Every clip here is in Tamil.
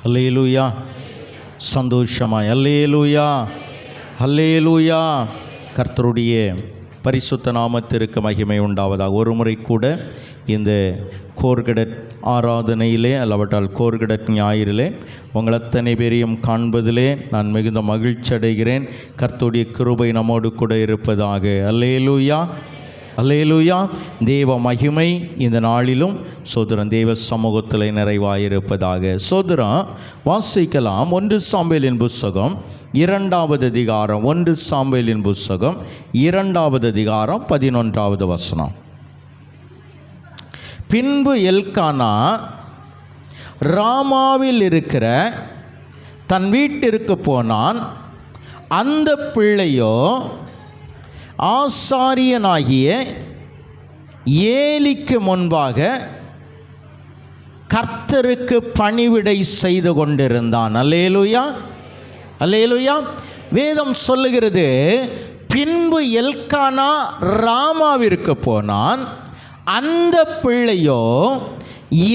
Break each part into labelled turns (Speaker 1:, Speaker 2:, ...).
Speaker 1: அல்லேலூயா. சந்தோஷமாய் அல்லேலூயா, அல்லேலூயா. கர்த்தருடைய பரிசுத்த நாமத்திற்கு மகிமை உண்டாவதாக. ஒரு முறை கூட இந்த கோர்கடட் ஆராதனையிலே அல்லவற்றால் கோர்கடட் ஞாயிறிலே உங்கள் அத்தனை பேரையும் காண்பதிலே நான் மிகுந்த மகிழ்ச்சி அடைகிறேன். கர்த்தருடைய கிருபை நம்மோடு கூட இருப்பதாக. அல்லேலூயா, அல்லேலூயா. தேவ மகிமை இந்த நாளிலும் சோதரன் தேவ சமூகத்தில் நிறைவாயிருப்பதாக. சோதரன் வாசிக்கலாம் 1 சாமுவேலின் புஸ்தகம் 2வது அதிகாரம். 1 சாமுவேலின் புஸ்தகம் 2வது அதிகாரம் 11வது வசனம். பின்பு எல்கானா ராமாவில் இருக்கிற தன் வீட்டிற்கு போனான். அந்த பிள்ளையோ ஆசாரியனாகிய ஏலிக்கு முன்பாக கர்த்தருக்கு பணிவிடை செய்து கொண்டிருந்தான். அல்லேலூயா, அல்லேலூயா. வேதம் சொல்லுகிறது, பின்பு எல்கானா ராமாவிற்கு போனான். அந்த பிள்ளையோ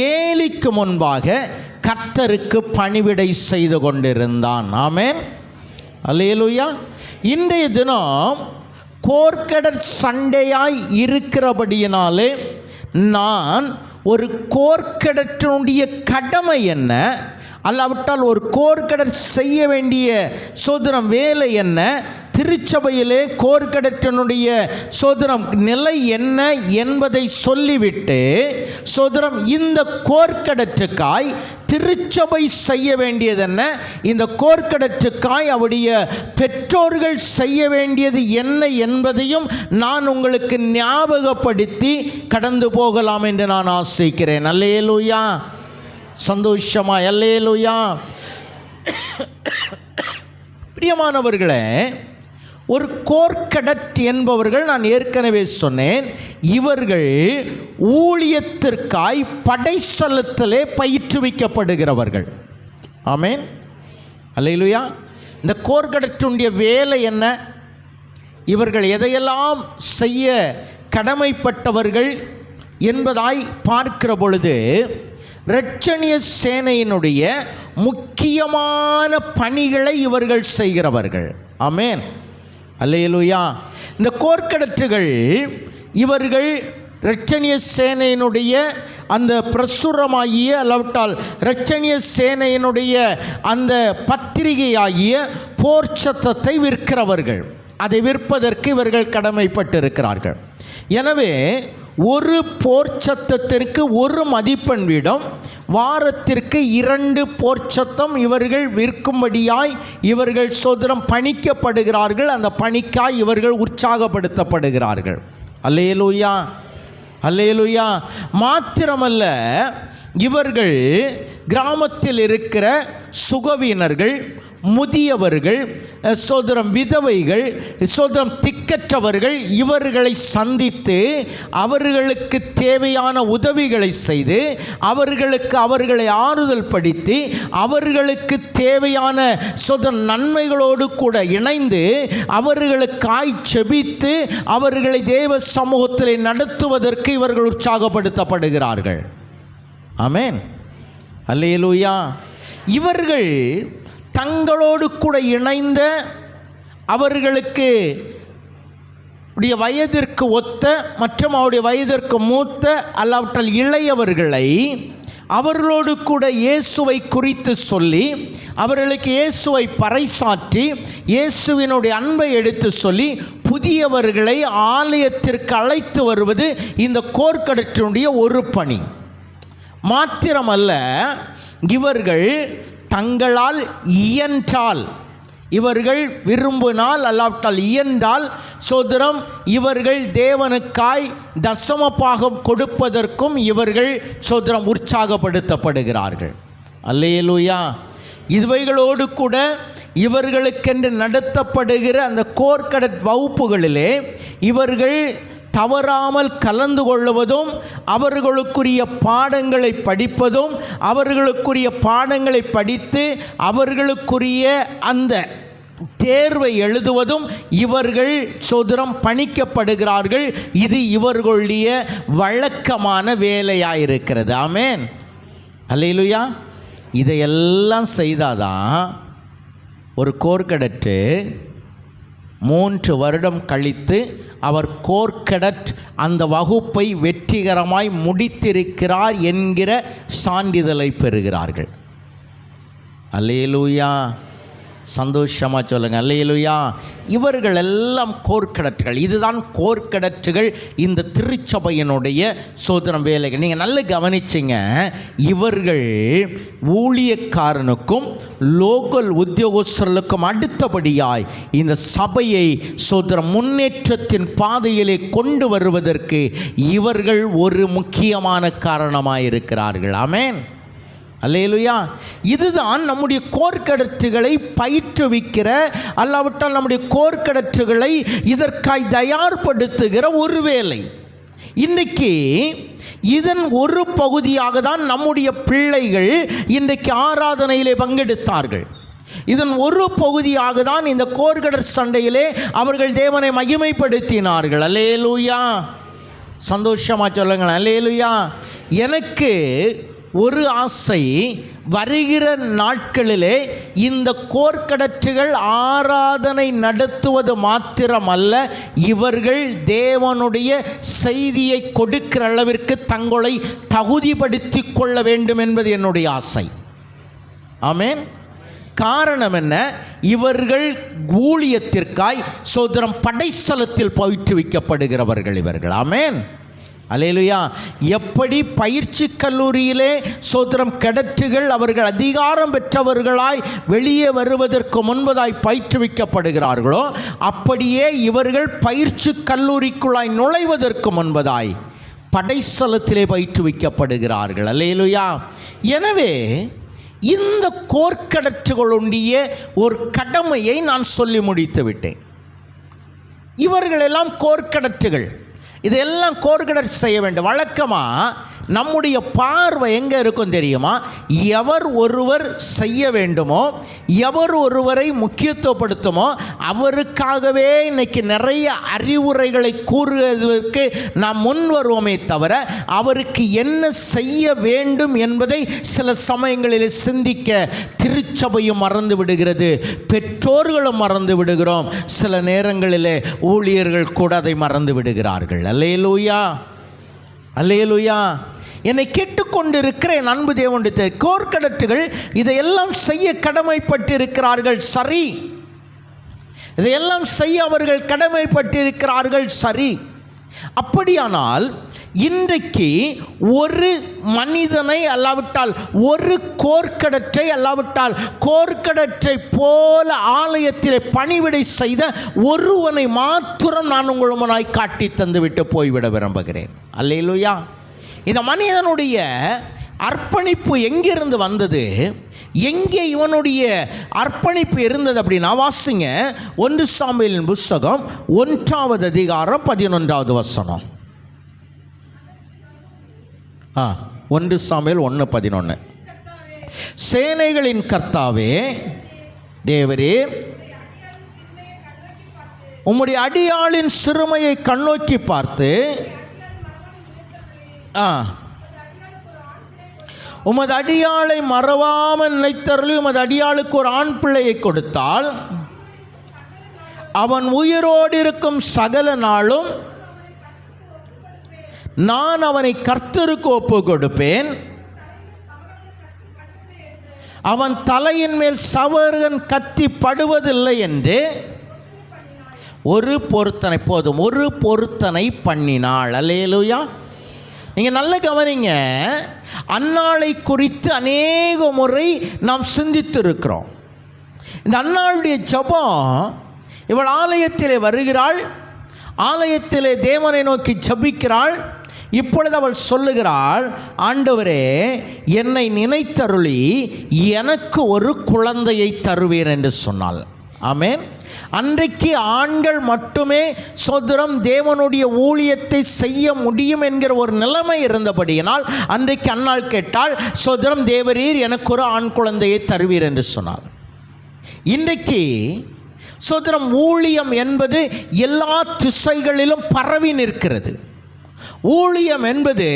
Speaker 1: ஏலிக்கு முன்பாக கர்த்தருக்கு பணிவிடை செய்து கொண்டிருந்தான். ஆமென், அல்லேலூயா. இன்றைய தினம் கோர்கடற் சண்டையாய் இருக்கிறபடியினாலே நான் ஒரு கோர்கடற்றினுடைய கடமை என்ன, அல்லாவிட்டால் ஒரு கோர்கடற் செய்ய வேண்டிய சோதரம் வேலை என்ன, திருச்சபையிலே கோர்கடற்றினுடைய சோதரம் நிலை என்ன என்பதை சொல்லிவிட்டு சோதரம் இந்த கோர்கடற்றுக்காய் திருச்சபை செய்ய வேண்டியது என்ன, இந்த கோர்கடற்றுக்காய் அவருடைய பெற்றோர்கள் செய்ய வேண்டியது என்ன என்பதையும் நான் உங்களுக்கு ஞாபகப்படுத்தி கடந்து போகலாம் என்று நான் ஆசைக்கிறேன். அல்லேலூயா, சந்தோஷமா, அல்லேலூயா. பிரியமானவர்களே, ஒரு கோர்கடட் என்பவர்கள், நான் ஏற்கனவே சொன்னேன், இவர்கள் ஊழியத்திற்காய் படைச்சலத்திலே பயிற்றுவிக்கப்படுகிறவர்கள். ஆமென், அல்லேலூயா. இந்த கோர்கடட்டுடைய வேலை என்ன, இவர்கள் எதையெல்லாம் செய்ய கடமைப்பட்டவர்கள் என்பதாய் பார்க்கிற பொழுது இரட்சணிய சேனையினுடைய முக்கியமான பணிகளை இவர்கள் செய்கிறவர்கள். ஆமென், அல்லேலூயா. இந்த கோர்கடற்றுகள் இவர்கள் இரட்சணிய சேனையினுடைய அந்த பிரசுரமாகிய அல்லாவிட்டால் இரட்சணிய சேனையினுடைய அந்த பத்திரிகையாகிய போர் சத்தத்தை விற்கிறவர்கள். அதை விற்பதற்கு இவர்கள் கடமைப்பட்டிருக்கிறார்கள். எனவே ஒரு போர் சத்தத்திற்கு 1 மதிப்பெண் வீதம், வாரத்திற்கு 2 போர் சத்தம் இவர்கள் விற்கும்படியாய் இவர்கள் சோதரம் பணிக்கப்படுகிறார்கள். அந்த பணிக்காய் இவர்கள் உற்சாகப்படுத்தப்படுகிறார்கள். அல்லேலூயா, அல்லேலூயா. மாத்திரமல்ல, இவர்கள் கிராமத்தில் இருக்கிற சுகவீனர்கள், முதியவர்கள், சோதரம் விதவைகள், சோதரம் திக்கற்றவர்கள், இவர்களை சந்தித்து அவர்களுக்கு தேவையான உதவிகளை செய்து அவர்களை ஆறுதல் படுத்தி அவர்களுக்கு தேவையான சோதரம் நன்மைகளோடு கூட இணைந்து அவர்களுக்காய் செபித்து அவர்களை தேவ சமூகத்தில் நடத்துவதற்கு இவர்கள் உற்சாகப்படுத்தப்படுகிறார்கள். ஆமென், அல்லேலூயா. இவர்கள் தங்களோடு கூட இணைந்த அவர்களுக்கு உடைய வயதிற்கு ஒத்த மற்றும் அவருடைய வயதிற்கு மூத்த அல்லாவிட்டால் இளையவர்களை அவர்களோடு கூட இயேசுவை குறித்து சொல்லி அவர்களுக்கு இயேசுவை பறைசாற்றி இயேசுவினுடைய அன்பை எடுத்து சொல்லி புதியவர்களை ஆலயத்திற்கு அழைத்து வருவது இந்த கோர்கடற்றினுடைய ஒரு பணி. மாத்திரமல்ல, இவர்கள் தங்களால் இயன்றால், இவர்கள் விரும்பினால் அல்லாவிட்டால் இயன்றால் சோதரம் இவர்கள் தேவனுக்காய் தசம பாகம் கொடுப்பதற்கும் இவர்கள் சோதரம் உற்சாகப்படுத்தப்படுகிறார்கள். அல்லேலூயா. இவைகளோடு கூட இவர்களுக்கென்று நடத்தப்படுகிற அந்த கோர்கடட் வகுப்புகளிலே இவர்கள் தவறாமல் கலந்து கொள்வதும் அவர்களுக்குரிய பாடங்களை படிப்பதும் அவர்களுக்குரிய பாடங்களை படித்து அவர்களுக்குரிய அந்த தேர்வை எழுதுவதும் இவர்கள் சோதரம் பணிக்கப்படுகிறார்கள். இது இவர்களுடைய வழக்கமான வேலையாயிருக்கிறது. ஆமென், அல்லேலூயா. இதையெல்லாம் செய்தாதான் ஒரு கோர்கடற்று 3 வருடம் கழித்து அவர் கோர்கடட் அந்த வகுப்பை வெற்றிகரமாய் முடித்திருக்கிறார் என்கிற சான்றிதழை பெறுகிறார்கள். அல்லேலூயா, சந்தோஷமாக சொல்லுங்கள் அல்லேலூயா. இவர்கள் எல்லாம் கோர்கடற்றுகள். இதுதான் கோர்கடற்றுகள் இந்த திருச்சபையினுடைய சோதனம் வேலைகள். நீங்கள் நல்லா கவனிச்சிங்க. இவர்கள் ஊழியக்காரனுக்கும் லோக்கல் உத்தியோகஸ்தர்களுக்கும் அடுத்தபடியாய் இந்த சபையை சோதரம் முன்னேற்றத்தின் பாதையிலே கொண்டு வருவதற்கு இவர்கள் ஒரு முக்கியமான காரணமாக இருக்கிறார்கள். ஆமென், அல்லேலூயா. இதுதான் நம்முடைய கோர்கடற்றுகளை பயிற்றுவிக்கிற, அல்லாவிட்டால் நம்முடைய கோர்கடற்றுகளை இதற்காய் தயார்படுத்துகிற ஒரு வேலை. இன்றைக்கு இதன் ஒரு பகுதியாக தான் நம்முடைய பிள்ளைகள் இன்றைக்கு ஆராதனையிலே பங்கெடுத்தார்கள். இதன் ஒரு பகுதியாக தான் இந்த கோர்கடற் சண்டையிலே அவர்கள் தேவனை மகிமைப்படுத்தினார்கள். அல்லேலூயா, சந்தோஷமாக சொல்லுங்கள் அல்லேலூயா. எனக்கு ஒரு ஆசை, வருகிற நாட்களிலே இந்த கோர்கடற்றுகள் ஆராதனை நடத்துவது மாத்திரமல்ல, இவர்கள் தேவனுடைய செய்தியை கொடுக்கிற அளவிற்கு தங்களை தகுதிப்படுத்தி கொள்ள வேண்டும் என்பது என்னுடைய ஆசை. ஆமென். காரணம் என்ன? இவர்கள் ஊழியத்திற்காய் சோதரம் படைத்தளத்தில் பயிற்றுவிக்கப்படுகிறவர்கள் இவர்கள். ஆமென், அல்லேலூயா. எப்படி பயிற்சி கல்லூரியிலே சோதரம் கடற்றுகள் அவர்கள் அதிகாரம் பெற்றவர்களாய் வெளியே வருவதற்கு முன்பதாய் பயிற்றுவிக்கப்படுகிறார்களோ, அப்படியே இவர்கள் பயிற்சி கல்லூரிக்குள்ளாய் நுழைவதற்கு முன்பதாய் படைத்தளத்திலே பயிற்றுவிக்கப்படுகிறார்கள். அல்லேலூயா. எனவே இந்த கோர்கடற்றுகளுடைய ஒரு கடமையை நான் சொல்லி முடித்து விட்டேன். இவர்களெல்லாம் கோர்கடற்றுகள். இதெல்லாம் கோர்கடற்று செய்ய வேண்டும். வழக்கமாக நம்முடைய பார்வை எங்கே இருக்கும் தெரியுமா? எவர் ஒருவர் செய்ய வேண்டுமோ, எவர் ஒருவரை முக்கியத்துவப்படுத்துமோ அவருக்காகவே இன்னைக்கு நிறைய அறிவுரைகளை கூறுவதற்கு நாம் முன் வருவோமே தவிர, அவருக்கு என்ன செய்ய வேண்டும் என்பதை சில சமயங்களில் சிந்திக்க திருச்சபையும் மறந்து விடுகிறது, பெற்றோர்களும் மறந்து விடுகிறோம், சில நேரங்களிலே ஊழியர்கள் கூட அதை மறந்து விடுகிறார்கள். அல்லேலூயா, அல்லேலூயா. என்னை கேட்டுக்கொண்டிருக்கிற என் அன்பு தேவனுடைய கோர்கடற்றுகள் இதையெல்லாம் செய்ய கடமைப்பட்டிருக்கிறார்கள். சரி, இதையெல்லாம் செய்ய அவர்கள் கடமைப்பட்டிருக்கிறார்கள். சரி, அப்படியானால் இன்றைக்கு ஒரு மனிதனை அல்லாவிட்டால் ஒரு கோர்கடற்றை அல்லாவிட்டால் கோர்கடற்றை போல ஆலயத்திலே பணிவிடை செய்த ஒருவனை மாத்திரம் நான் உங்கள் முன்னாய் காட்டி தந்துவிட்டு போய்விட விரும்புகிறேன். அல்லேலூயா. இந்த மனிதனுடைய அர்ப்பணிப்பு எங்கிருந்து வந்தது? எங்கே இவனுடைய அர்ப்பணிப்பு இருந்தது அப்படின்னா, வாசிங்க 1 சாமுவேலின் புஸ்தகம் 1ஆவது அதிகாரம் 11வது வசனம். 1 சாமுவேல் 1:11. சேனைகளின் கர்த்தாவே தேவரே, உம்முடைய அடியாளின் சிறுமையை கண்ணோக்கி பார்த்து உமது அடியாளை மறவாமல் நினைத்தருளி உமது அடியாளுக்கு ஒரு ஆண் பிள்ளையை கொடுத்தால் அவன் உயிரோடு இருக்கும் சகல நாளும் நான் அவனை கர்த்தருக்கு ஒப்பு கொடுப்பேன். அவன் தலையின் மேல் சவரகன் கத்தி படுவதில்லை என்று ஒரு பொருத்தனை, போதும், ஒரு பொருத்தனை பண்ணினாள். அல்லேலூயா. நீங்கள் நல்ல கவனிங்க. அன்னாளை குறித்து அநேக முறை நாம் சிந்தித்திருக்கிறோம். இந்த அன்னாளுடைய ஜெபம், இவள் ஆலயத்திலே வருகிறாள், ஆலயத்திலே தேவனை நோக்கி ஜெபிக்கிறாள். இப்பொழுது அவள் சொல்லுகிறாள், ஆண்டவரே என்னை நினைத்தருளி எனக்கு ஒரு குழந்தையை தருவீர் என்று சொன்னாள். ஆமென். அன்றைக்கு ஆண்கள் மட்டுமே சோதரம் தேவனுடைய ஊழியத்தை செய்ய முடியும் என்கிற ஒரு நிலைமை இருந்தபடியினால் அன்றைக்கு அன்னாள் கேட்டால், சோதரம் தேவரீர் எனக்கு ஒரு ஆண் குழந்தையை தருவீர் என்று சொன்னார். இன்றைக்கு சோதரம் ஊழியம் என்பது எல்லா திசைகளிலும் பரவி நிற்கிறது. ஊழியம் என்பது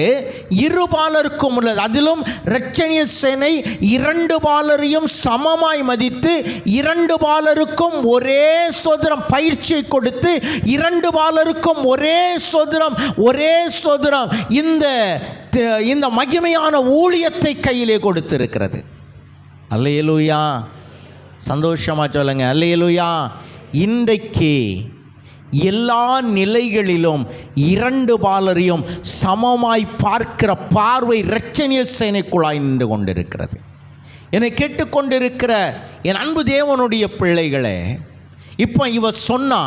Speaker 1: இருபாலருக்கும் உள்ளது. அதிலும் இரட்சணிய சேனை இரண்டு பாலரையும் சமமாய் மதித்து இரண்டு பாலருக்கும் ஒரே சோதரம் பயிற்சியை கொடுத்து இரண்டு பாலருக்கும் ஒரே சோதரம் இந்த மகிமையான ஊழியத்தை கையிலே கொடுத்திருக்கிறது. அல்லேலூயா, சந்தோஷமா சொல்லுங்க அல்லேலூயா. இன்றைக்கு எல்லா நிலைகளிலும் இரண்டு பாலரையும் சமமாய் பார்க்கிற பார்வை இரட்சணிய சேனைக்குள்ளாய் நின்று கொண்டிருக்கிறது. என்னை கேட்டுக்கொண்டிருக்கிற என் அன்பு தேவனுடைய பிள்ளைகளே, இப்போ இவ சொன்னா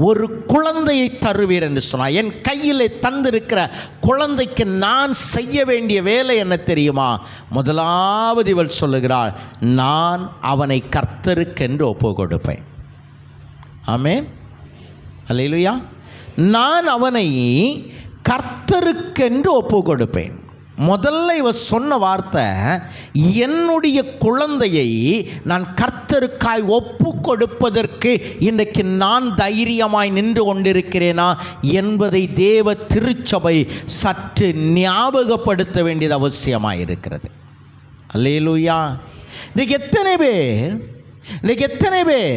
Speaker 1: ஒரு குழந்தையை தருவீர் என்று சொன்னா, என் கையில் தந்திருக்கிற குழந்தைக்கு நான் செய்ய வேண்டிய வேலை என்ன தெரியுமா? முதலாவது இவள் சொல்லுகிறாள், நான் அவனை கர்த்தருக்கென்று ஒப்பு கொடுப்பேன். ஆமென், அல்லேலூயா. நான் அவனை கர்த்தருக்கென்று ஒப்பு கொடுப்பேன். முதல்ல இவ சொன்ன வார்த்தை, என்னுடைய குழந்தையை நான் கர்த்தருக்காய் ஒப்பு கொடுப்பதற்கு இன்றைக்கு நான் தைரியமாய் நின்று கொண்டிருக்கிறேனா என்பதை தேவ திருச்சபை சற்று ஞாபகப்படுத்த வேண்டியது அவசியமாக இருக்கிறது. அல்லேலூயா. இன்றைக்கு எத்தனை பேர்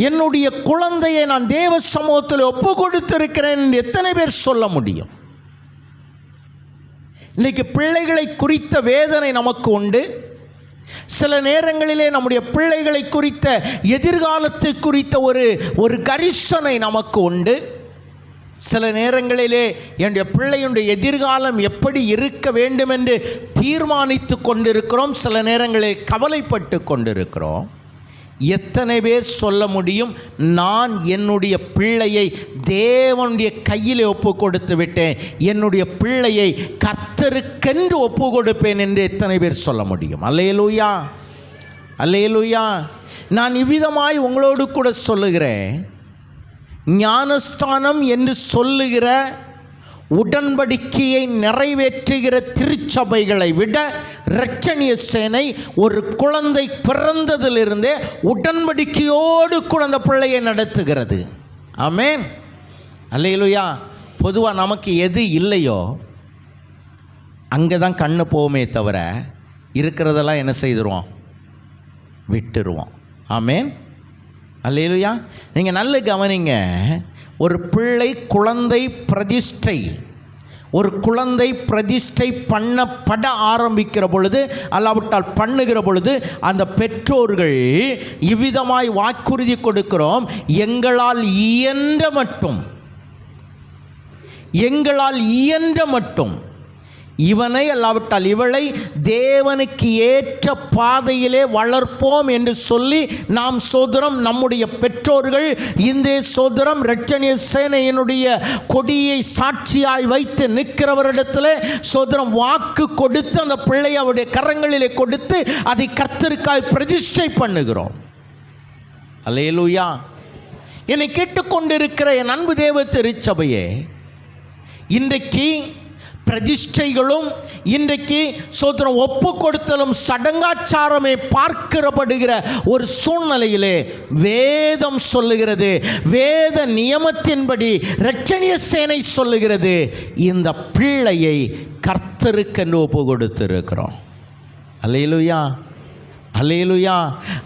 Speaker 1: என்னுடைய குழந்தையை நான் தேவ சமூகத்தில் ஒப்பு கொடுத்திருக்கிறேன் என்று எத்தனை பேர் சொல்ல முடியும்? இன்னைக்கு பிள்ளைகளை குறித்த வேதனை நமக்கு உண்டு. சில நேரங்களிலே நம்முடைய பிள்ளைகளை குறித்த எதிர்காலத்தை குறித்த ஒரு கரிசனை நமக்கு உண்டு. சில நேரங்களிலே என்னுடைய பிள்ளையுடைய எதிர்காலம் எப்படி இருக்க வேண்டும் என்று தீர்மானித்து கொண்டிருக்கிறோம். சில நேரங்களில் கவலைப்பட்டு கொண்டிருக்கிறோம். எத்தனை பேர் சொல்ல முடியும், நான் என்னுடைய பிள்ளையை தேவனுடைய கையில் ஒப்பு கொடுத்து விட்டேன், என்னுடைய பிள்ளையை கர்த்தருக்கென்று ஒப்பு கொடுப்பேன் என்று எத்தனை பேர் சொல்ல முடியும்? அல்லேலூயா, அல்லேலூயா. நான் இவ்விதமாய் உங்களோடு கூட சொல்லுகிறேன், ஞானஸ்தானம் என்று சொல்லுகிற உடன்படிக்கையை நிறைவேற்றுகிற திருச்சபைகளை விட இரட்சணிய சேனை ஒரு குழந்தை பிறந்ததிலிருந்தே உடன்படிக்கையோடு குழந்தை பிள்ளையை நடத்துகிறது. ஆமென், அல்லேலூயா. பொதுவாக நமக்கு எது இல்லையோ அங்கே தான் கண்ணு போவோமே தவிர இருக்கிறதெல்லாம் என்ன செய்துருவோம்? விட்டுருவோம். ஆமென், அல்லேலூயா. நீங்கள் நல்ல கவனிங்க. ஒரு குழந்தை பிரதிஷ்டை பண்ணப்பட ஆரம்பிக்கிற பொழுது, அல்லாவிட்டால் பண்ணுகிற பொழுது, அந்த பெற்றோர்கள் இவ்விதமாய் வாக்குறுதி கொடுக்கிறோம், எங்களால் இயன்ற மட்டும் இவனை அல்லாவிட்டால் இவளை தேவனுக்கு ஏற்ற பாதையிலே வளர்ப்போம் என்று சொல்லி நாம் சோதரம், நம்முடைய பெற்றோர்கள் இந்த சோதரம் இரட்சணிய சேனையினுடைய கொடியை சாட்சியாய் வைத்து நிற்கிறவரிடத்தில் சோதரம் வாக்கு கொடுத்து அந்த பிள்ளையை அவருடைய கரங்களிலே கொடுத்து அதை கர்த்தருக்காய் பிரதிஷ்டை பண்ணுகிறோம். அல்லேலூயா. என்னை கேட்டுக்கொண்டிருக்கிற என் அன்பு தேவ திருச்சபையே, இன்றைக்கு பிரதிஷ்டைகளும் இன்றைக்கு சோதரம் ஒப்பு கொடுத்தலும் சடங்காச்சாரமே பார்க்கப்படுகிற ஒரு சூழ்நிலையிலே வேதம் சொல்லுகிறது, வேத நியமத்தின்படி இரட்சணிய சேனை சொல்லுகிறது, இந்த பிள்ளையை கர்த்தருக்கென்று ஒப்பு கொடுத்திருக்கிறோம். அல்லேலூயா, அல்லேலூயா.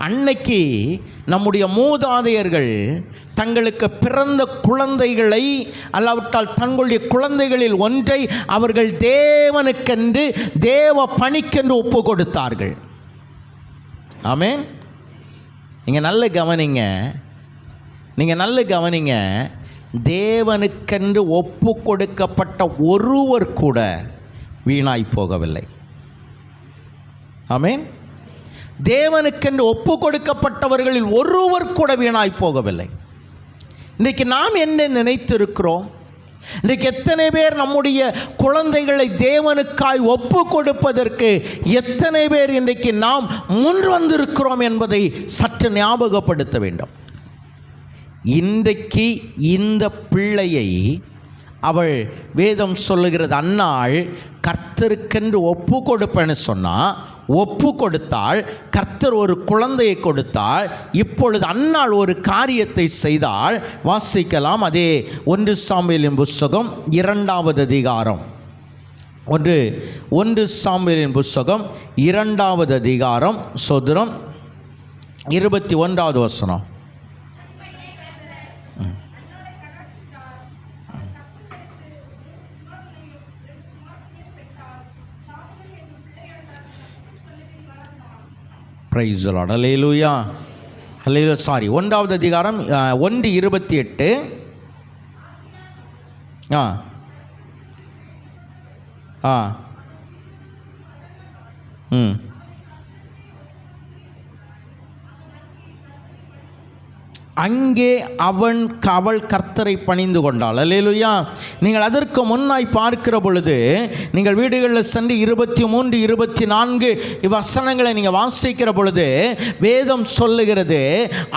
Speaker 1: அன்னைக்கு நம்முடைய மூதாதையர்கள் தங்களுக்கு பிறந்த குழந்தைகளை அல்லாவிட்டால் தங்களுடைய குழந்தைகளில் ஒன்றை அவர்கள் தேவனுக்கென்று தேவ பணிக்கென்று ஒப்பு கொடுத்தார்கள். ஆமென். நீங்கள் நல்ல கவனிங்க. தேவனுக்கென்று ஒப்பு கொடுக்கப்பட்ட ஒருவர் கூட வீணாய் போகவில்லை. ஆமென். தேவனுக்கென்று ஒப்பு கொடுக்கப்பட்டவர்களில் ஒருவர் கூட வீணாய் போகவில்லை. இன்றைக்கு நாம் என்ன நினைத்திருக்கிறோம்? இன்றைக்கு எத்தனை பேர் நம்முடைய குழந்தைகளை தேவனுக்காய் ஒப்பு கொடுப்பதற்கு எத்தனை பேர் இன்றைக்கு நாம் முன் வந்திருக்கிறோம் என்பதை சற்று ஞாபகப்படுத்த வேண்டும். இன்றைக்கு இந்த பிள்ளையை அவள் வேதம் சொல்லுகிறது, அன்னாள் கர்த்தருக்கென்று ஒப்பு கொடுப்பேன்னு சொன்னால் ஒப்பு கொடுத்தாள். கர்த்தர் ஒரு குழந்தையை கொடுத்தாள். இப்பொழுது அன்னாள் ஒரு காரியத்தை செய்தாள். வாசிக்கலாம். அதே 1 சாமுவேலின் புஸ்தகம் 2வது அதிகாரம். 1 சாமுவேலின் புஸ்தகம் 2வது அதிகாரம் சோதரம் 21வது வசனம். Praise the Lord. Hallelujah. Hallelujah. Sorry, 1வது அதிகாரம் 1:28. அங்கே அவள் கர்த்தரை பணிந்து கொண்டாள். அல்லேலூயா. நீங்கள் அதற்கு முன்னாய் பார்க்கிற பொழுது நீங்கள் வீடுகளில் சென்று 23, 24 வசனங்களை நீங்கள் வாசிக்கிற பொழுது வேதம் சொல்லுகிறது,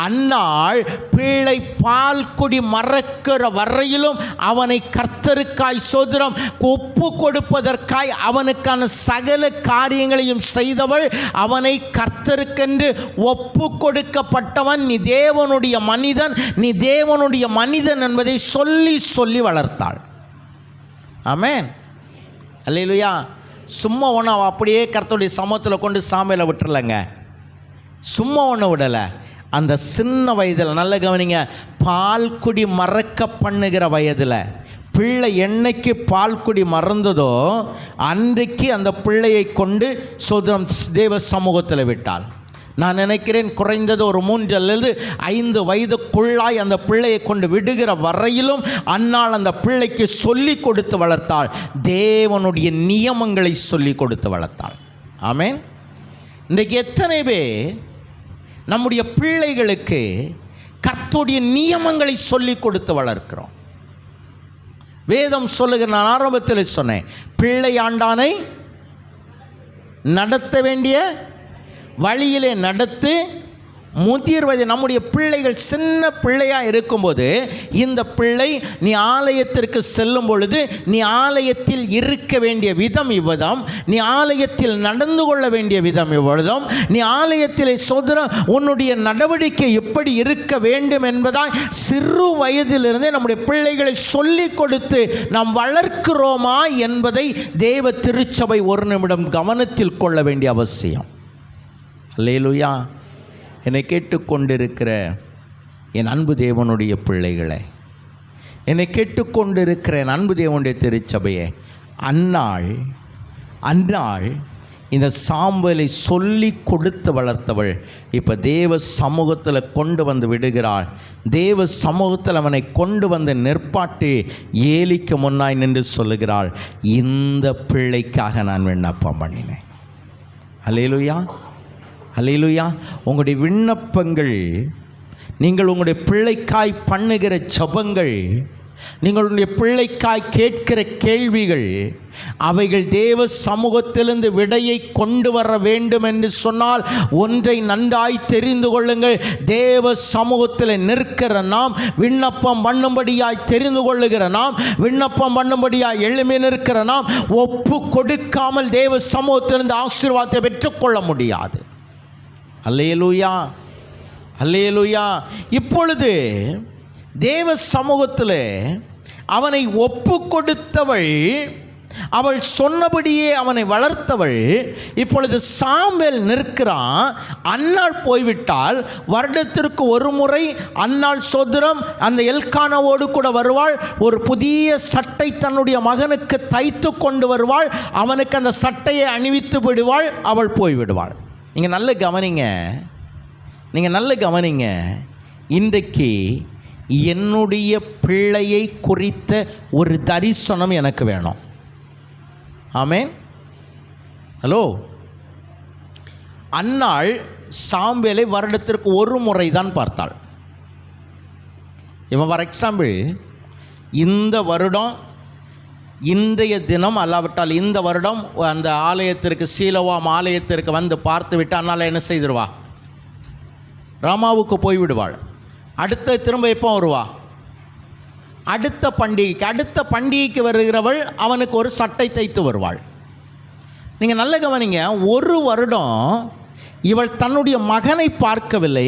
Speaker 1: அன்னாள் பிள்ளை பால் குடி மறக்கிற வரையிலும் அவனை கர்த்தருக்காய் சோதரம் ஒப்பு கொடுப்பதற்காய் அவனுக்கான சகல காரியங்களையும் செய்தவள். அவனை கர்த்தருக்கென்று ஒப்பு கொடுக்கப்பட்டவன், நீ தேவனுடைய மனிதன், நீ தேவனுடைய மனிதன் என்பதை சொல்லி சொல்லி வளர்த்தாள். ஆமென். அல்லேலூயா. சும்மா ஒன்று அப்படியே கர்த்தருடைய சமூகத்தில் கொண்டு சாமையில் விட்டுறலங்க. சும்மா ஒன்று விடலை. அந்த சின்ன வயதில், நல்ல கவனிங்க, பால் குடி மறக்க பண்ணுகிற வயதில், பிள்ளை என்னைக்கு பால் குடி மறந்ததோ அன்றைக்கு அந்த பிள்ளையை கொண்டு சோதரம் தேவ சமூகத்தில் விட்டாள். நான் நினைக்கிறேன் குறைந்தது ஒரு 3 அல்லது 5 வயதுக்குள்ளாய் அந்த பிள்ளையை கொண்டு விடுகிற வரையிலும் அன்னாள் அந்த பிள்ளைக்கு சொல்லி கொடுத்து வளர்த்தாள். தேவனுடைய நியமங்களை சொல்லி கொடுத்து வளர்த்தாள். ஆமென். இன்றைக்கு எத்தனை பேர் நம்முடைய பிள்ளைகளுக்கு கர்த்தருடைய நியமங்களை சொல்லி கொடுத்து வளர்க்கிறோம்? வேதம் சொல்லுகிற, நான் ஆரம்பத்தில் சொன்னேன், பிள்ளை ஆண்டானை நடத்த வேண்டிய வழியிலே நடத்து, முதிர் வயது. நம்முடைய பிள்ளைகள் சின்ன பிள்ளையாக இருக்கும்போது இந்த பிள்ளை நீ ஆலயத்திற்கு செல்லும் பொழுது நீ ஆலயத்தில் இருக்க வேண்டிய விதம் இவ்விதம், நீ ஆலயத்தில் நடந்து கொள்ள வேண்டிய விதம் இவ்விதம், நீ ஆலயத்தில் சோதர உன்னுடைய நடவடிக்கை எப்படி இருக்க வேண்டும் என்பதால் சிறு வயதிலிருந்தே நம்முடைய பிள்ளைகளை சொல்லி கொடுத்து நாம் வளர்க்கிறோமா என்பதை தேவ திருச்சபை ஒரு நிமிடம் கவனத்தில் கொள்ள வேண்டிய அவசியம். அல்லேலூயா. என்னை கேட்டுக்கொண்டிருக்கிற என் அன்பு தேவனுடைய பிள்ளைகளே, என்னை கேட்டுக்கொண்டிருக்கிற என் அன்பு தேவனுடைய திருச்சபையே, அன்னாள் இந்த சாம்பலை சொல்லி கொடுத்து வளர்த்தவள் இப்போ தேவ சமூகத்தில் கொண்டு வந்து விடுகிறாள். தேவ சமூகத்தில் அவனை கொண்டு வந்து நிற்பாட்டி ஏலிக்கு முன்னாய் நின்று சொல்லுகிறாள், இந்த பிள்ளைக்காக நான் விண்ணப்பம் பண்ணினேன். அல்லேலூயா. அல்லேலூயா. உங்களுடைய விண்ணப்பங்கள், நீங்கள் உங்களுடைய பிள்ளைக்காய் பண்ணுகிற ஜெபங்கள், நீங்களுடைய பிள்ளைக்காய் கேட்கிற கேள்விகள், அவைகள் தேவ சமூகத்திலிருந்து விடையை கொண்டு வர வேண்டும் என்று சொன்னால் ஒன்றை நன்றாய் தெரிந்து கொள்ளுங்கள். தேவ சமூகத்தில் நிற்கிற நாம், விண்ணப்பம் பண்ணும்படியாய் தெரிந்து கொள்ளுகிற நாம், விண்ணப்பம் பண்ணும்படியாய் எழுமி நிற்கிற நாம் ஒப்பு கொடுக்காமல் தேவ சமூகத்திலிருந்து ஆசீர்வாதத்தை பெற்றுக்கொள்ள முடியாது. அல்லேலூயா. அல்லேலூயா. இப்பொழுது தேவ சமூகத்தில் அவனை ஒப்பு கொடுத்தவள், அவள் சொன்னபடியே அவனை வளர்த்தவள். இப்பொழுது சாமுவேல் நிற்கிறான். அன்னாள் போய்விட்டால் வருடத்திற்கு ஒரு முறை அன்னாள் சோதரம் அந்த எல்கானாவோடு கூட வருவாள். ஒரு புதிய சட்டை தன்னுடைய மகனுக்கு தைத்து கொண்டு வருவாள். அவனுக்கு அந்த சட்டையை அணிவித்து விடுவாள். அவள் போய்விடுவாள். நீங்கள் நல்ல கவனிங்க. இன்றைக்கு என்னுடைய பிள்ளையை குறித்த ஒரு தரிசனம் எனக்கு வேணும். ஆமென். ஹலோ. அன்னாள் சாமுவேலை வருடத்திற்கு ஒரு முறை தான் பார்த்தாள். இப்போ ஃபார் எக்ஸாம்பிள், இந்த வருடம் இன்றைய தினம் அல்லாவிட்டால் இந்த வருடம் அந்த ஆலயத்திற்கு, சீலோவாம் ஆலயத்திற்கு வந்து பார்த்து விட்டு அன்னால் என்ன செய்திருவா? ராமாவுக்கு போய்விடுவாள். அடுத்த திரும்ப எப்போ வருவா? அடுத்த பண்டிகைக்கு வருகிறவள் அவனுக்கு ஒரு சட்டை தைத்து வருவாள். நீங்கள் நல்ல கவனிங்க, 1 வருடம் இவள் தன்னுடைய மகனை பார்க்கவில்லை.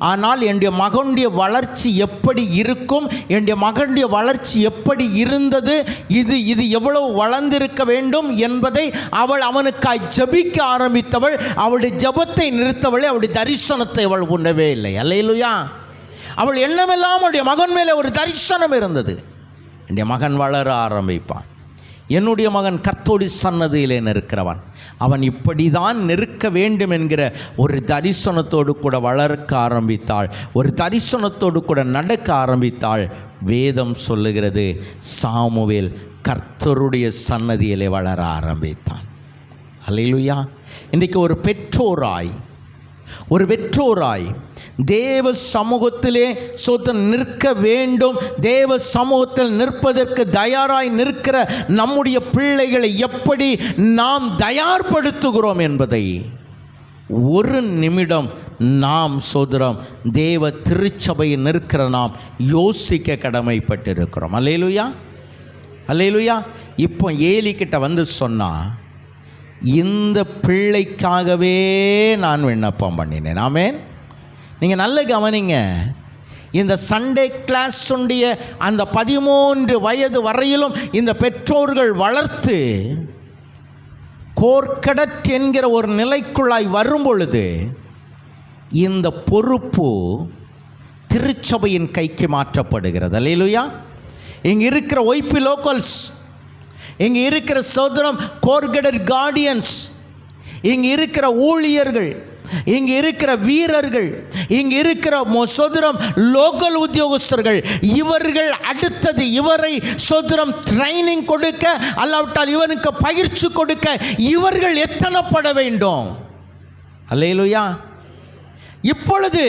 Speaker 1: ஆனால் என்னுடைய மகனுடைய வளர்ச்சி எப்படி இருக்கும், என்னுடைய மகனுடைய வளர்ச்சி எப்படி இருந்தது, இது எவ்வளவு வளர்ந்திருக்க வேண்டும் என்பதை அவள் அவனுக்காய் ஜெபிக்க ஆரம்பித்தவள். அவளுடைய ஜெபத்தை நிறுத்தவளை, அவளுடைய தரிசனத்தை அவள் உணரவே இல்லை. அல்லேலூயா. அவள் எண்ணமெல்லாம் அவளுடைய மகன் மேலே ஒரு தரிசனம் இருந்தது. என்னுடைய மகன் வளர ஆரம்பிப்பான், என்னுடைய மகன் கர்த்தருடைய சன்னதியிலே நிற்கிறவன், அவன் இப்படி தான் நிற்க வேண்டும் என்கிற ஒரு தரிசனத்தோடு கூட வளர்க்க ஆரம்பித்தாள். ஒரு தரிசனத்தோடு கூட நடக்க ஆரம்பித்தாள். வேதம் சொல்லுகிறது, சாமுவேல் கர்த்தருடைய சன்னதியிலே வளர ஆரம்பித்தான். அல்லேலூயா. இன்றைக்கு ஒரு வெற்றோராய் தேவ சமூகத்திலே நிற்க வேண்டும், தேவ சமூகத்தில் நிற்பதற்கு தயாராய் நிற்கிற நம்முடைய பிள்ளைகளை எப்படி நாம் தயார்படுத்துகிறோம் என்பதை ஒரு நிமிடம் நாம் தேவ திருச்சபையில் நிற்கிற நாம் யோசிக்க கடமைப்பட்டிருக்கிறோம். அல்லேலூயா, அல்லேலூயா. இப்போ ஏலிக்கிட்ட வந்து சொன்னா, இந்த பிள்ளைக்காகவே நான் விண்ணப்பம் பண்ணினேன். ஆமென். நீங்கள் நல்ல கவனிங்க, இந்த சண்டே கிளாஸ் உடைய அந்த 13 வயது வரையிலும் இந்த பெற்றோர்கள் வளர்த்து கோர்க்கடட் என்கிற ஒரு நிலைக்குள்ளாய் வரும் பொழுது இந்த பொறுப்பு திருச்சபையின் கைக்கு மாற்றப்படுகிறது. அல்லேலூயா. இங்கே இருக்கிற ஒய்பி லோக்கல்ஸ், இங்கே இருக்கிற சோதரம் கோர்க்கடட் கார்டியன்ஸ், இங்கே இருக்கிற ஊழியர்கள், இங்கே இருக்கிற வீரர்கள், இங்கே இருக்கிற சோதரம் லோக்கல் உத்தியோகஸ்தர்கள், இவர்கள் அடுத்தது இவரை சோதரம் ட்ரைனிங் கொடுக்க, அல்லாவிட்டால் இவனுக்கு பயிற்சி கொடுக்க இவர்கள் எத்தனைப்பட வேண்டும். அல்லேலூயா. இப்பொழுது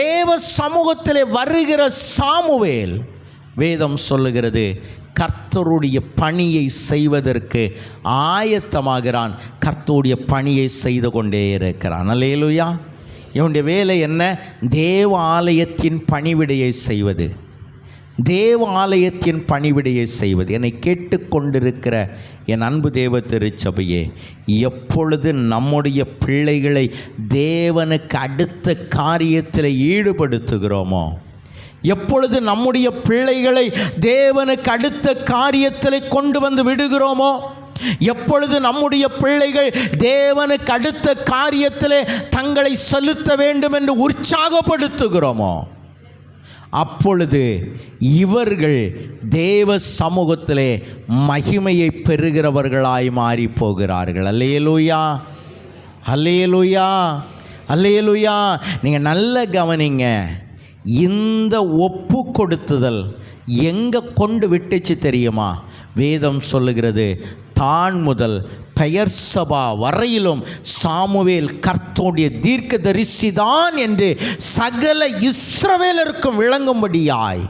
Speaker 1: தேவ சமூகத்திலே வருகிற சாமுவேல், வேதம் சொல்லுகிறது, கர்த்தருடைய பணியை செய்வதற்கு ஆயத்தமாகிறான். கர்த்தருடைய பணியை செய்து கொண்டே இருக்கிறான். அல்லேலூயா. இவனுடைய வேலை என்ன? தேவாலயத்தின் பணிவிடையை செய்வது, தேவாலயத்தின் பணிவிடையை செய்வது. என்னை கேட்டுக்கொண்டிருக்கிற என் அன்பு தேவ திருச்சபையே, எப்பொழுது நம்முடைய பிள்ளைகளை தேவனுக்கு அடுத்த காரியத்தில் ஈடுபடுத்துகிறோமோ, எப்பொழுது நம்முடைய பிள்ளைகளை தேவனுக்கு அடுத்த காரியத்தில் கொண்டு வந்து விடுகிறோமோ, எப்பொழுது நம்முடைய பிள்ளைகள் தேவனுக்கு அடுத்த காரியத்திலே தங்களை செலுத்த வேண்டும் என்று உற்சாகப்படுத்துகிறோமோ, அப்பொழுது இவர்கள் தேவ சமூகத்திலே மகிமையை பெறுகிறவர்களாய் மாறி போகிறார்கள். அல்லேலூயா, அல்லேலூயா, அல்லேலூயா. நீங்கள் நல்ல கவனிங்க, இந்த ஒப்பு கொடுத்துதல் எங்கே கொண்டு விட்டுச்சு தெரியுமா? வேதம் சொல்லுகிறது, தான் முதல் பெயர்சபா வரையிலும் சாமுவேல் கர்த்தருடைய தீர்க்கதரிசிதான் என்று சகல இஸ்ரவேலருக்கும் விளங்கும்படியாய்,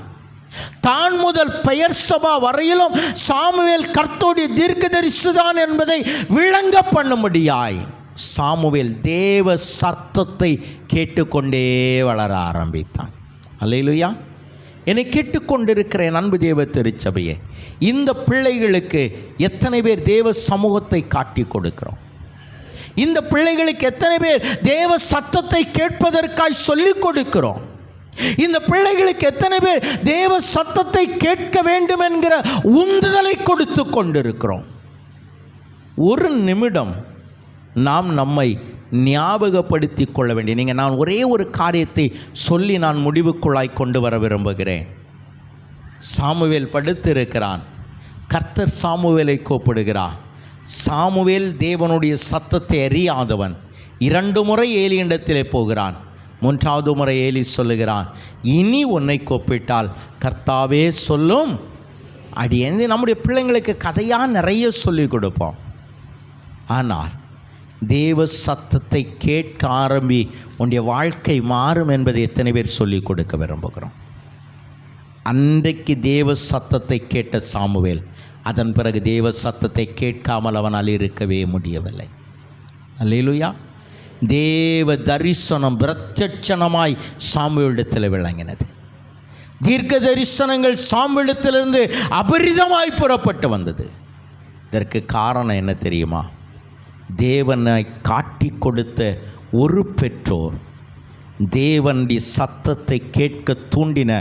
Speaker 1: தான் முதல் பெயர்சபா வரையிலும் சாமுவேல் கர்த்தருடைய தீர்க்கதரிசிதான் என்பதை விளங்க பண்ணும்படியாய் சாமுவேல் தேவ சத்தத்தை கேட்டுக்கொண்டே வளர ஆரம்பித்தான். அல்லேலூயா. என்னை கேட்டுக்கொண்டிருக்கிற என் அன்பு தேவ திருச்சபையே, இந்த பிள்ளைகளுக்கு எத்தனை பேர் தேவ சமூகத்தை காட்டி கொடுக்கிறோம்? இந்த பிள்ளைகளுக்கு எத்தனை பேர் தேவ சத்தத்தை கேட்பதற்காய் சொல்லிக் கொடுக்கிறோம்? இந்த பிள்ளைகளுக்கு எத்தனை பேர் தேவ சத்தத்தை கேட்க வேண்டும் என்கிற உந்துதலை கொடுத்து கொண்டிருக்கிறோம்? ஒரு நிமிடம் நாம் நம்மை ஞாபகப்படுத்தி கொள்ள வேண்டிய, நீங்கள் நான் ஒரே ஒரு காரியத்தை சொல்லி நான் முடிவுக்குள்ளாய் கொண்டு வர விரும்புகிறேன். சாமுவேல் படுத்திருக்கிறான். கர்த்தர் சாமுவேலை கூப்பிடுகிறார். சாமுவேல் தேவனுடைய சத்தத்தை அறியாதவன். 2 முறை ஏலியிடத்திலே போகிறான். 3வது முறை ஏலி சொல்லுகிறான், இனி உன்னை கூப்பிட்டால் கர்த்தாவே சொல்லும் அடியேன். நம்முடைய பிள்ளைங்களுக்கு கதையாக நிறைய சொல்லிக் கொடுப்போம். ஆனால் தேவ சத்தத்தை கேட்க ஆரம்பி உன்னுடைய வாழ்க்கை மாறும் என்பதை எத்தனை பேர் சொல்லிக் கொடுக்க விரும்புகிறோம்? அன்றைக்கு தேவ சத்தத்தை கேட்ட சாமுவேல் அதன் பிறகு தேவ சத்தத்தை கேட்காமல் அவனால் இருக்கவே முடியவில்லை. அல்லேலூயா. தேவ தரிசனம் பிரத்யட்சணமாய் சாமுவேலிடத்தில் விளங்கினது. தீர்க்க தரிசனங்கள் சாமுவேலிடத்திலிருந்து அபரிதமாய் புறப்பட்டு வந்தது. இதற்கு காரணம் என்ன தெரியுமா? தேவனை காட்டி கொடுத்த ஒரு பெற்றோர், தேவனுடைய சத்தத்தை கேட்க தூண்டின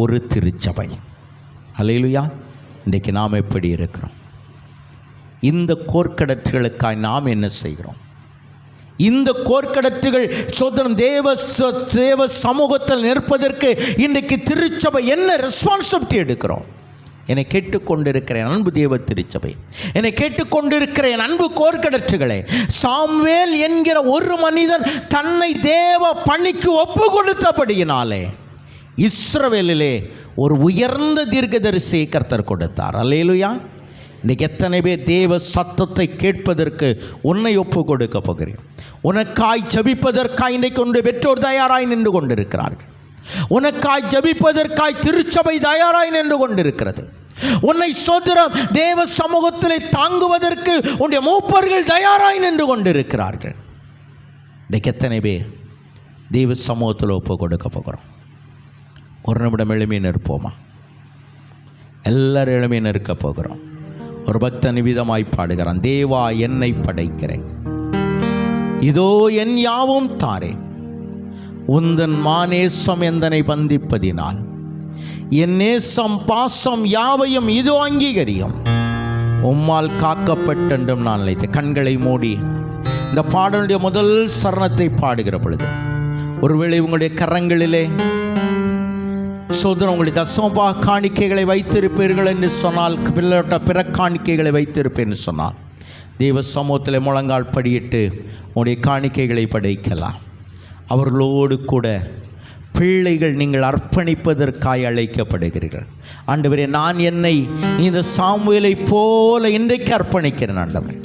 Speaker 1: ஒரு திருச்சபை. அல்லேலூயா. இன்றைக்கு நாம் எப்படி இருக்கிறோம்? இந்த கோர்க்கடற்றுகளுக்காய் நாம் என்ன செய்கிறோம்? இந்த கோர்க்கடற்றுகள் சோதனம் தேவ சமூகத்தில் நிற்பதற்கு இன்றைக்கு திருச்சபை என்ன ரெஸ்பான்சிபிலிட்டி எடுக்கிறோம்? என்னை கேட்டுக்கொண்டிருக்கிறேன் அன்பு தேவ திருச்சபை, என்னை கேட்டுக்கொண்டிருக்கிறேன் அன்பு கோர்க்கடற்றுகளே, சாமுவேல் என்கிற ஒரு மனிதன் தன்னை தேவ பணிக்கு ஒப்பு கொடுத்தபடியினாலே இஸ்ரவேலிலே ஒரு உயர்ந்த தீர்க்கதரிசியை கர்த்தர் கொடுத்தார். அல்லேலூயா. இன்றைக்கு எத்தனை பேர் தேவ சத்தத்தை கேட்பதற்கு உன்னை ஒப்பு கொடுக்க போகிறேன்? உனக்காய் ஜபிப்பதற்காய் இன்றைக்கு ஒன்று பெற்றோர் தயாராய் நின்று கொண்டிருக்கிறார்கள். உனக்காய் ஜபிப்பதற்காய் திருச்சபை தயாராய் நின்று கொண்டிருக்கிறது. உன்னை சோதரம் தேவ சமூகத்திலே தாங்குவதற்கு உன்னுடைய மூப்பர்கள் தயாராய் நின்று கொண்டிருக்கிறார்கள். இன்றைக்கு எத்தனை பேர் தேவ சமூகத்தில் ஒப்பு கொடுக்க போகிறோம்? ஒரு நிமிடம் எளிமையை இருப்போமா? எல்லாரும் எளிமையை இருக்க போகிறோம். ஒரு பக்தன் விதமாய் பாடுகிறான், தேவா என்னை படைக்கிறேன், இதோ என் யாவும் தாரேன், உந்தன் மாநேசம் எந்தனை பந்திப்பதினால் என் நேசம் பாசம் யாவையும் இதோ அங்கீகரியும், உம்மால் காக்கப்பட்டென்றும் நான் நினைத்தேன். கண்களை மூடி இந்த பாடலுடைய முதல் சரணத்தை பாடுகிற பொழுது ஒருவேளை உங்களுடைய கரங்களிலே சோதனை உங்களுடைய தசமபா காணிக்கைகளை வைத்திருப்பீர்கள் என்று சொன்னால், பிற காணிக்கைகளை வைத்திருப்பேன் என்று சொன்னால், தெய்வ சமூகத்தில் முழங்கால் படியிட்டு உங்களுடைய காணிக்கைகளை படைக்கலாம். அவர்களோடு கூட பிள்ளைகள் நீங்கள் அர்ப்பணிப்பதற்காய் அழைக்கப்படுகிறீர்கள். ஆண்டவரே, நான் என்னை இந்த சாமுவேலை போல இன்றைக்கு அர்ப்பணிக்கிறேன். ஆண்டவரே,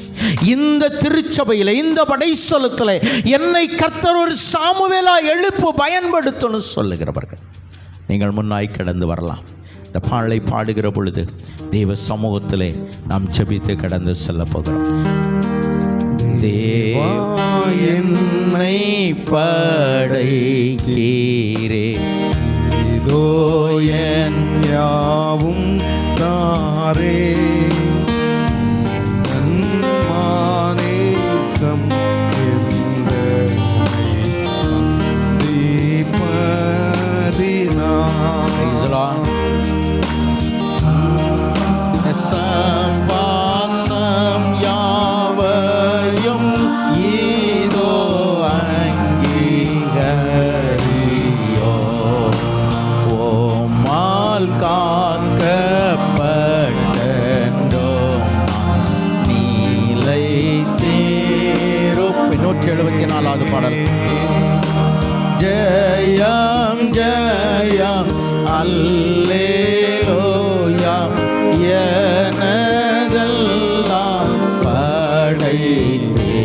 Speaker 1: இந்த திருச்சபையில் இந்த படைசொலத்தில் என்னை கர்த்தர் ஒரு சாமுவேலா எழுப்பு பயன்படுத்தணும் சொல்லுகிறவர்கள் நீங்கள் முன்னாய் கடந்து வரலாம். இந்த பாடலை பாடுகிற பொழுது தெய்வ சமூகத்திலே நாம் ஜெபித்து கடந்து செல்ல போகிறோம். தேவா என்னை படைக்கிறே, இதோ என் யாவும் தாரே, மாநேசம் பாசம் யாவையும் இதோ அங்கீகரியோ, ஓமால் காக்கப்பட்டோ நீலை தேருப்பு. 174வது பாடல். ஜெயம் ஜெயம் அல்லேலூயா, எனதெல்லாம் படைத்தே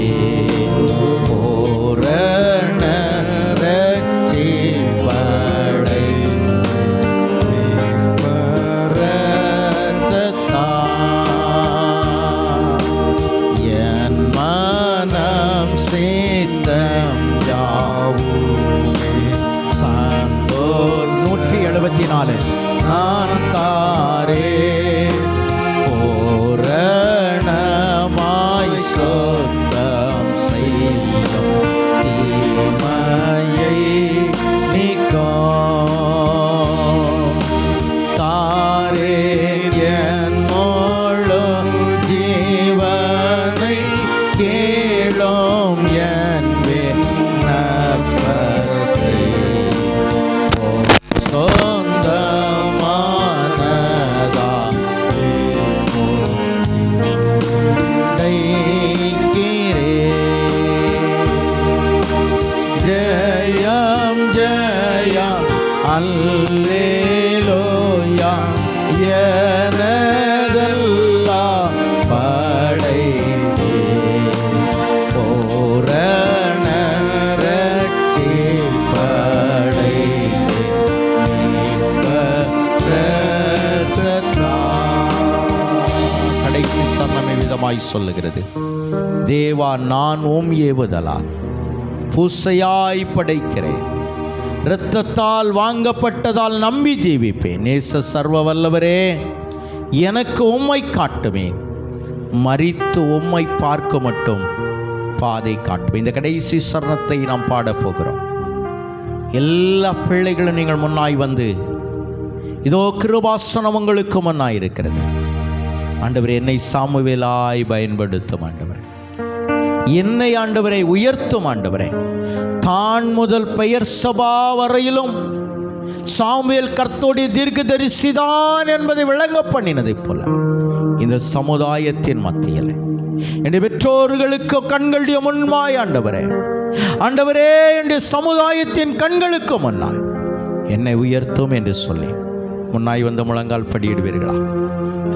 Speaker 1: பூரண ரட்சிப்படை என் மனம் சீத்தம் யாவுமே சாந்தோர். 174 நான் தாரே பூரணமாய் சொத்தம் செய்யும் தீமையை நீக்கும் தாரே என் முழு ஜீவனை கேளும் என் விண்ணப்பத்தை சொந்தமானதா ஜெயம் ஜெயம் அல்லேலூயா, எனதெல்லாம் படைத்தே பூரண ரட்சிப்படை கடைசி சரணம் விதமாய் சொல்லுகிறது, தேவா நான் ஓம் ஏவுதலால் பூசையாய் படைக்கிறேன், இரத்தத்தால் வாங்கப்பட்டதால் நம்பி ஜீவிப்பேன். நேச சர்வ வல்லவரே, எனக்கு உம்மை காட்டுமே, மரித்து உம்மை பார்க்க மட்டும் பாதை காட்டும். இந்த கடைசி சரணத்தை நாம் பாடப் போகிறோம். எல்லா பிள்ளைகளும் நீங்கள் முன்னாய் வந்து, இதோ கிருபாசனம் உங்களுக்கு முன்னாய் இருக்கிறது. ஆண்டவரே, என்னை சாமுவேலாய் பயன்படுத்தும் ஆண்டவரே. என்னை ஆண்டவரை உயர்த்தும் ஆண்டவரே. தான் முதல் பெயர் சபா வரையிலும் சாமுவேல் கர்த்தருடைய தீர்க்கதரிசிதான் என்பதை விளங்க பண்ணினதைப் போல இந்த சமுதாயத்தின் மத்தியில் என்னுடைய பெற்றோர்களுக்கு கண்களுடைய முன்பாய் ஆண்டவரே, ஆண்டவரே, என்னுடைய சமுதாயத்தின் கண்களுக்கு முன்னாய் என்னை உயர்த்தும் என்று சொல்லி முன்னாய் வந்து முழங்கால் படியிடுவீர்களா?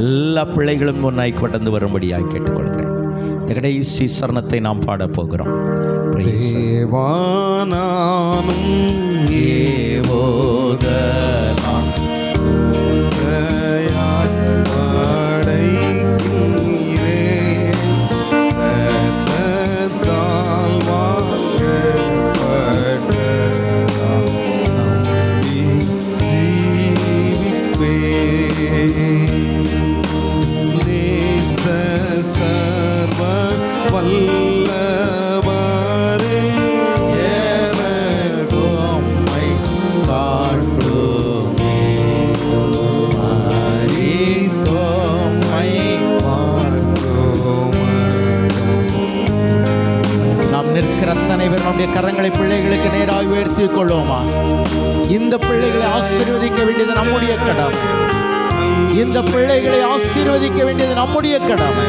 Speaker 1: எல்லா பிள்ளைகளும் முன்னாய் கடந்து வரும்படியாக கேட்டுக்கொள்கிறேன். இந்த கடைசி சரணத்தை நாம் பாடப் போகிறோம். நம்முடைய கரங்களை பிள்ளைகளுக்கு நேராக உயர்த்திக் கொள்வோமா? இந்த பிள்ளைகளை ஆசீர்வதிக்க வேண்டியது நம்முடைய கடமை. இந்த பிள்ளைகளை ஆசீர்வதிக்க வேண்டியது நம்முடைய கடமை.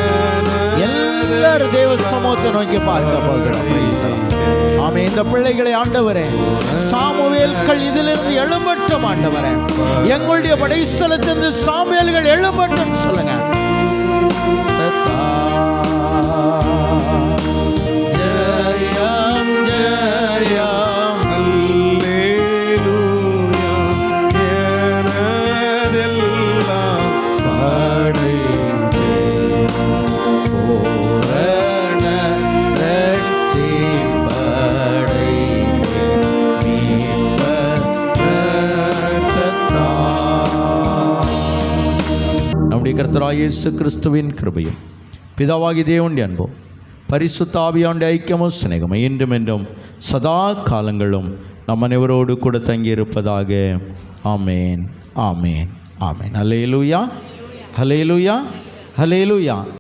Speaker 1: எல்லாரும் தேவ சமூகத்தை நோக்கி பார்க்க போகிறோம். ஆமே. இந்த பிள்ளைகளை ஆண்டவரே, சாமுவேல்கள் இதிலிருந்து எழும்பட்டும் ஆண்டவரே. எங்களுடைய படைஸ்தலத்திலிருந்து சாமுவேல்கள் எழும்பட்டும் சொல்லுங்க. கர்த்தராகிய இயேசு கிறிஸ்துவின் கிருபையும் பிதாவாகிய தேவனுடைய அன்பும் பரிசுத்த ஆவியானுடைய ஐக்கியமும் சிநேகமும் இன்றும் என்றும் சதா காலங்களும் நம் அனைவரோடு கூட தங்கியிருப்பதாக. ஆமேன், ஆமேன், ஆமேன். ஹல்லேலூயா, ஹல்லேலூயா, ஹல்லேலூயா.